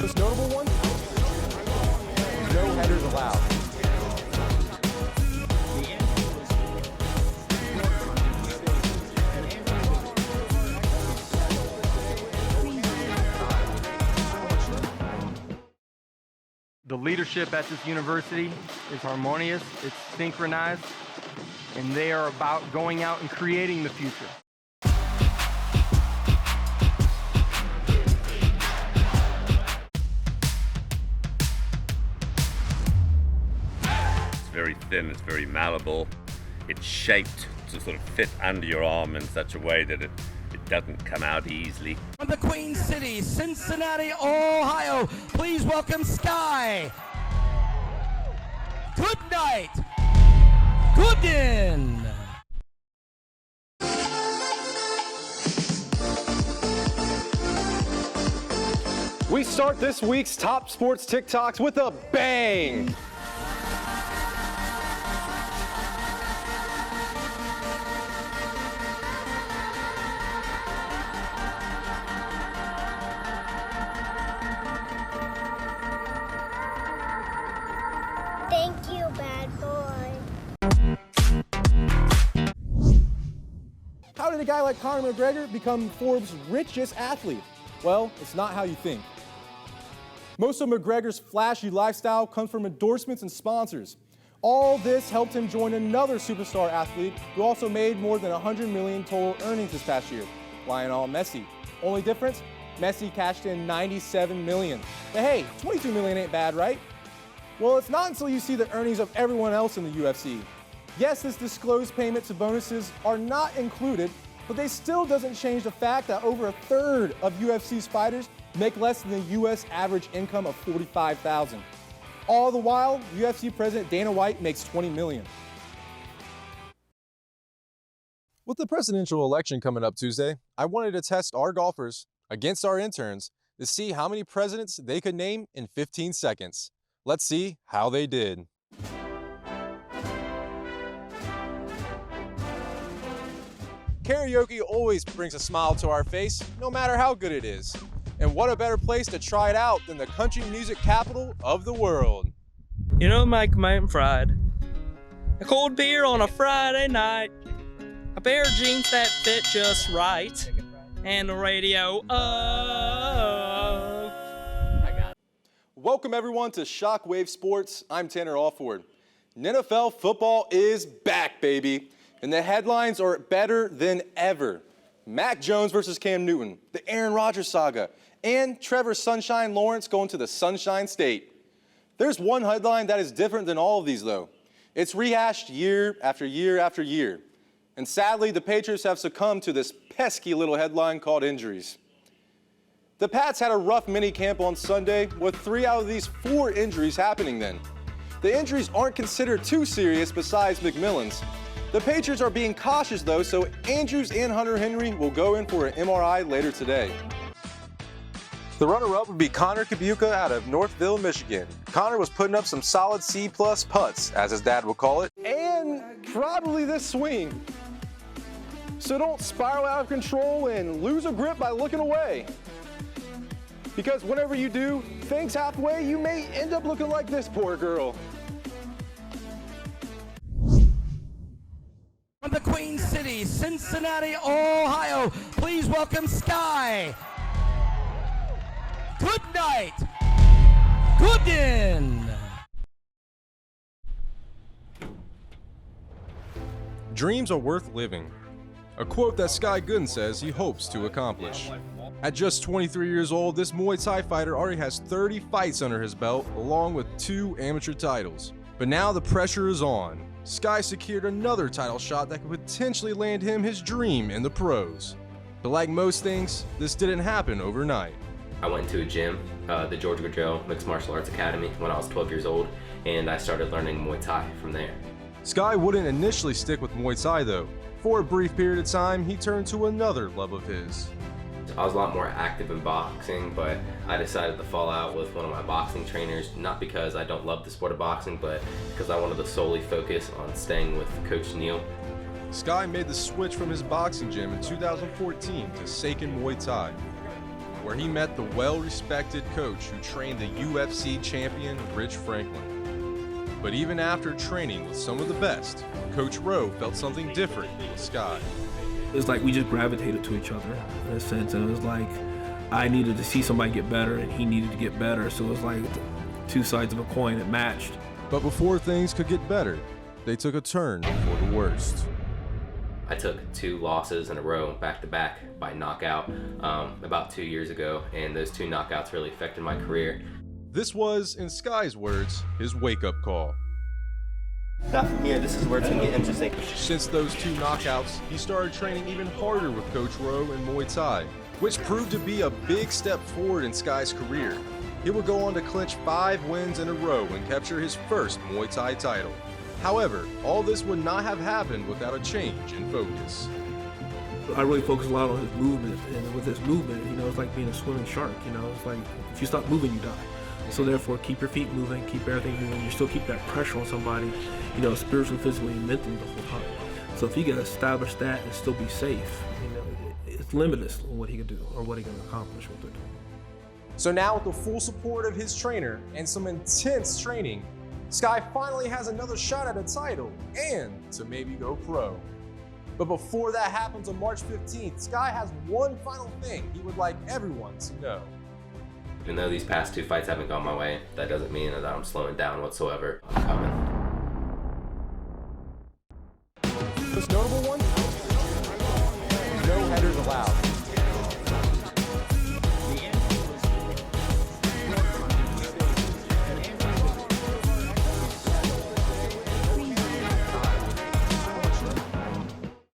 Most notable one? No headers allowed. The leadership at this university is harmonious, it's synchronized, and they are about going out and creating the future. It's very thin, it's very malleable. It's shaped to sort of fit under your arm in such a way that it doesn't come out easily. From the Queen City, Cincinnati, Ohio, please welcome Sky. Good night. Gooden. We start this week's Top Sports TikToks with a bang. Thank you, bad boy. How did a guy like Conor McGregor become Forbes' richest athlete? Well, it's not how you think. Most of McGregor's flashy lifestyle comes from endorsements and sponsors. All this helped him join another superstar athlete who also made more than $100 million total earnings this past year, Lionel Messi. Only difference? Messi cashed in $97 million. But hey, $22 million ain't bad, right? Well, it's not until you see the earnings of everyone else in the UFC. Yes, this disclosed payments and bonuses are not included, but they still doesn't change the fact that over a third of UFC's fighters make less than the U.S. average income of $45,000. All the while, UFC President Dana White makes $20 million. With the presidential election coming up Tuesday, I wanted to test our golfers against our interns to see how many presidents they could name in 15 seconds. Let's see how they did. Karaoke always brings a smile to our face, no matter how good it is. And what a better place to try it out than the country music capital of the world. You know, Mike Mountain Fried. A cold beer on a Friday night. A pair of jeans that fit just right. And the radio up. Welcome everyone to Shockwave Sports. I'm Tanner Allford. NFL football is back, baby. And the headlines are better than ever. Mac Jones versus Cam Newton, the Aaron Rodgers saga, and Trevor Sunshine Lawrence going to the Sunshine State. There's one headline that is different than all of these, though. It's rehashed year after year after year. And sadly, the Patriots have succumbed to this pesky little headline called injuries. The Pats had a rough mini-camp on Sunday, with 3 out of these 4 injuries happening then. The injuries aren't considered too serious besides McMillan's. The Patriots are being cautious, though, so Andrews and Hunter Henry will go in for an MRI later today. The runner-up would be Connor Kabuka out of Northville, Michigan. Connor was putting up some solid C-plus putts, as his dad would call it. And probably this swing. So don't spiral out of control and lose a grip by looking away. Because whenever you do things halfway, you may end up looking like this poor girl. From the Queen City, Cincinnati, Ohio, please welcome Sky. Good night. Gooden. Dreams are worth living. A quote that Sky Gooden says he hopes to accomplish. At just 23 years old, this Muay Thai fighter already has 30 fights under his belt, along with 2 amateur titles. But now the pressure is on. Sky secured another title shot that could potentially land him his dream in the pros. But like most things, this didn't happen overnight. I went to a gym, the George Goodell Mixed Martial Arts Academy, when I was 12 years old, and I started learning Muay Thai from there. Sky wouldn't initially stick with Muay Thai though. For a brief period of time, he turned to another love of his. I was a lot more active in boxing, but I decided to fall out with one of my boxing trainers, not because I don't love the sport of boxing, but because I wanted to solely focus on staying with Coach Neal. Sky made the switch from his boxing gym in 2014 to Seiken Muay Thai. where he met the well-respected coach who trained the UFC champion Rich Franklin. But even after training with some of the best, Coach Rowe felt something different with Sky. It's like we just gravitated to each other in a sense, and it was like I needed to see somebody get better and he needed to get better, so it was like two sides of a coin that matched. But before things could get better, they took a turn for the worst. I took 2 losses in a row back-to-back by knockout about 2 years ago, and those 2 knockouts really affected my career. This was, in Sky's words, his wake-up call. Now from here, this is where it's going to get interesting. Since those 2 knockouts, he started training even harder with Coach Rowe in Muay Thai, which proved to be a big step forward in Sky's career. He would go on to clinch 5 wins in a row and capture his first Muay Thai title. However, all this would not have happened without a change in focus. I really focused a lot on his movement, and with his movement, you know, it's like being a swimming shark, you know, it's like if you stop moving, you die. So therefore, keep your feet moving, keep everything moving, you still keep that pressure on somebody, you know, spiritually, physically, and mentally the whole time. So if he can establish that and still be safe, you know, it's limitless on what he can do or what he can accomplish with it. So now with the full support of his trainer and some intense training, Sky finally has another shot at a title and to maybe go pro. But before that happens on March 15th, Sky has one final thing he would like everyone to know. Even though these past 2 fights haven't gone my way, that doesn't mean that I'm slowing down whatsoever. I'm coming. Most notable one? No headers allowed.